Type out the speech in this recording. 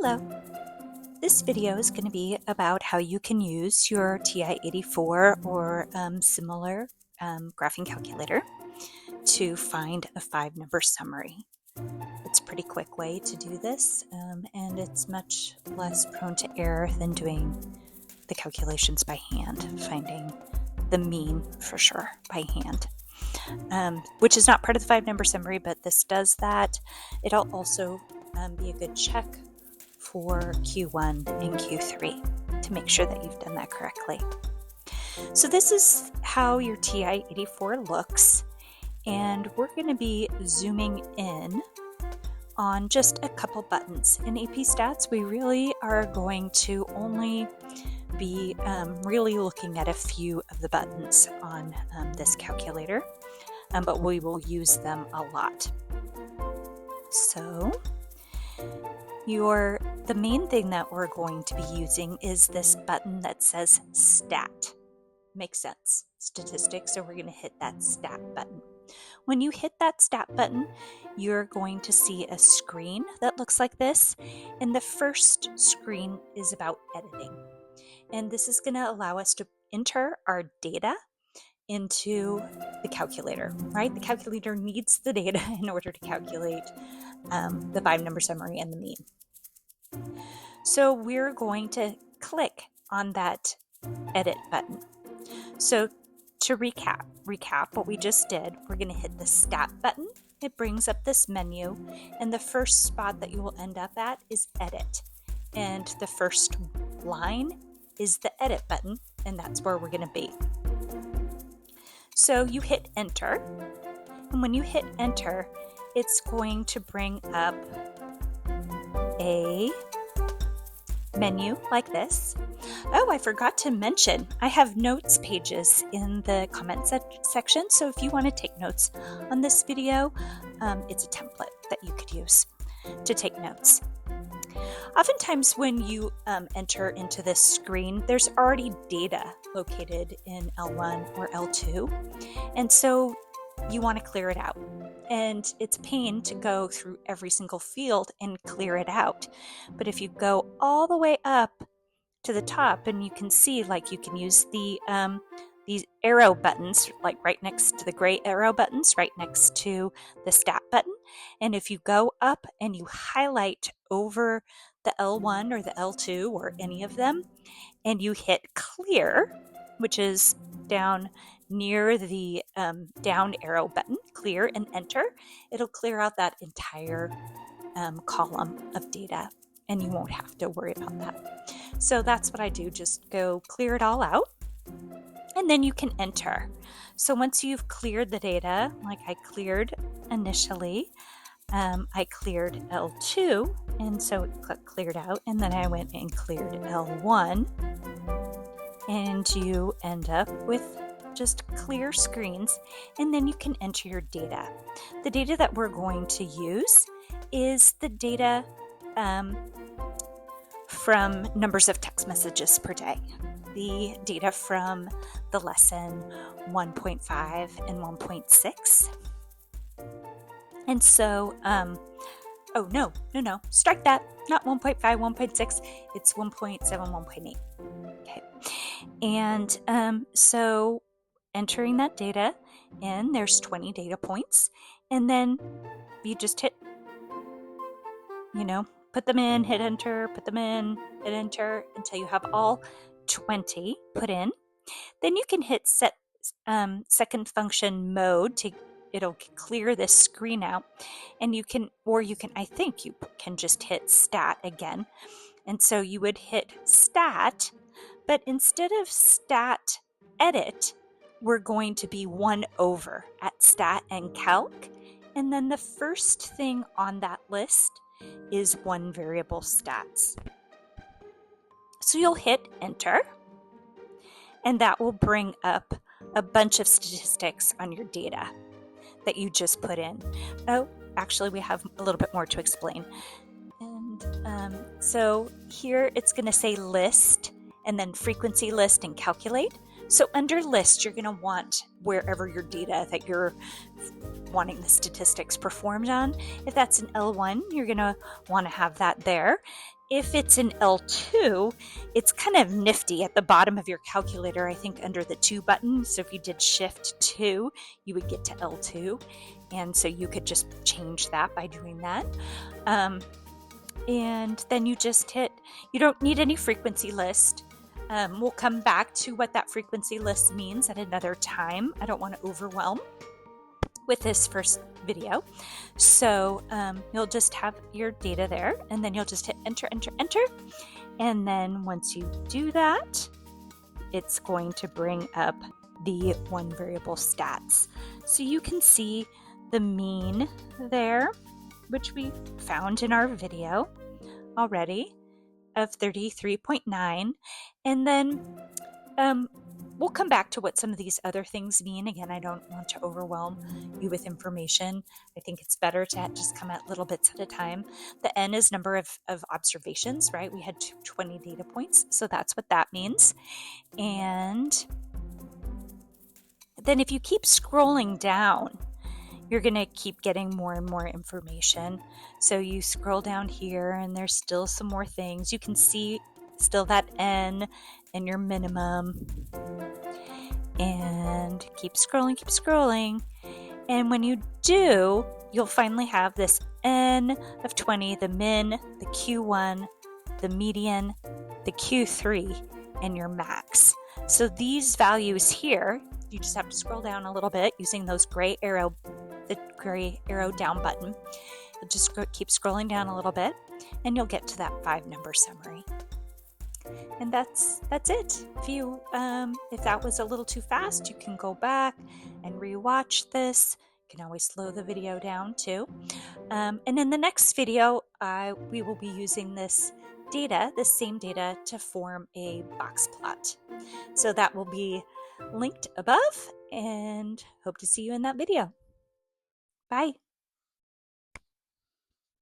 Hello. This video is going to be about how you can use your TI-84 or similar graphing calculator to find a 5-number summary. It's a pretty quick way to do this, and it's much less prone to error than doing the calculations by hand, finding the mean for sure by hand. Which is not part of the 5-number summary, but this does that. It'll also be a good check for Q1 and Q3 to make sure that you've done that correctly. So this is how your TI-84 looks, and we're going to be zooming in on just a couple buttons. In AP Stats, we really are going to only be really looking at a few of the buttons on this calculator, but we will use them a lot. So the main thing that we're going to be using is this button that says Stat. Makes sense. Statistics, so we're going to hit that Stat button. When you hit that Stat button, you're going to see a screen that looks like this, and the first screen is about editing. And this is going to allow us to enter our data into the calculator, right? The calculator needs the data in order to calculate the 5-number summary and the mean. So we're going to click on that edit button. So to recap what we just did, we're going to hit the Stat button. It brings up this menu, and the first spot that you will end up at is Edit. And the first line is the Edit button, and that's where we're going to be. So you hit Enter, and when you hit Enter, it's going to bring up a menu like this. Oh, I forgot to mention, I have notes pages in the comments section, so if you want to take notes on this video, it's a template that you could use to take notes. Oftentimes when you enter into this screen, there's already data located in L1 or L2, and so you want to clear it out. And it's a pain to go through every single field and clear it out. But if you go all the way up to the top, and you can see, like, you can use these arrow buttons, like right next to the gray arrow buttons, right next to the Stat button. And if you go up and you highlight over the L1 or the L2 or any of them, and you hit Clear, which is down near the down arrow button, Clear, and Enter, it'll clear out that entire column of data, and you won't have to worry about that. So that's what I do, just go clear it all out, and then you can enter. So once you've cleared the data, like I cleared initially, I cleared L2, and so it cleared out, and then I went and cleared L1, and you end up with just clear screens, and then you can enter your data. The data that we're going to use is the data from numbers of text messages per day, the data from the lesson 1.5 and 1.6. And so, oh, no, strike that, not 1.5, 1.6, it's 1.7, 1.8. Okay, and so entering that data in, there's 20 data points, and then you just hit, put them in, hit enter, put them in, hit enter, until you have all 20 put in. Then you can hit set second function mode it'll clear this screen out, and you can just hit Stat again. And so you would hit Stat, but instead of Stat Edit, we're going to be 1 over at Stat and Calc, and then the first thing on that list is one variable Stats. So you'll hit Enter, and that will bring up a bunch of statistics on your data that you just put in. Oh, actually, we have a little bit more to explain. And so here it's going to say List, and then Frequency List and Calculate. So under List, you're going to want wherever your data that you're wanting the statistics performed on. If that's an L1, you're going to want to have that there. if it's an L2, it's kind of nifty at the bottom of your calculator, I think under the 2 button. So if you did Shift 2, you would get to L2. And so you could just change that by doing that. And then you just hit, you don't need any frequency list. We'll come back to what that frequency list means at another time. I don't want to overwhelm with this first video. So you'll just have your data there, and then you'll just hit enter, enter, enter. And then once you do that, it's going to bring up the one variable stats. So you can see the mean there, which we found in our video already, of 33.9. And then we'll come back to what some of these other things mean. Again, I don't want to overwhelm you with information. I think it's better to just come at little bits at a time. The N is number of observations, right? We had 20 data points, so that's what that means. And then if you keep scrolling down, you're going to keep getting more and more information. So you scroll down here and there's still some more things. You can see still that N and your minimum. And keep scrolling, keep scrolling. And when you do, you'll finally have this N of 20, the min, the Q1, the median, the Q3, and your max. So these values here, you just have to scroll down a little bit using those the gray arrow down button. You'll just keep scrolling down a little bit and you'll get to that 5-number summary. And that's it. If that was a little too fast, you can go back and rewatch this. You can always slow the video down too. And in the next video, we will be using this same data, to form a box plot. So that will be linked above, and hope to see you in that video. Bye.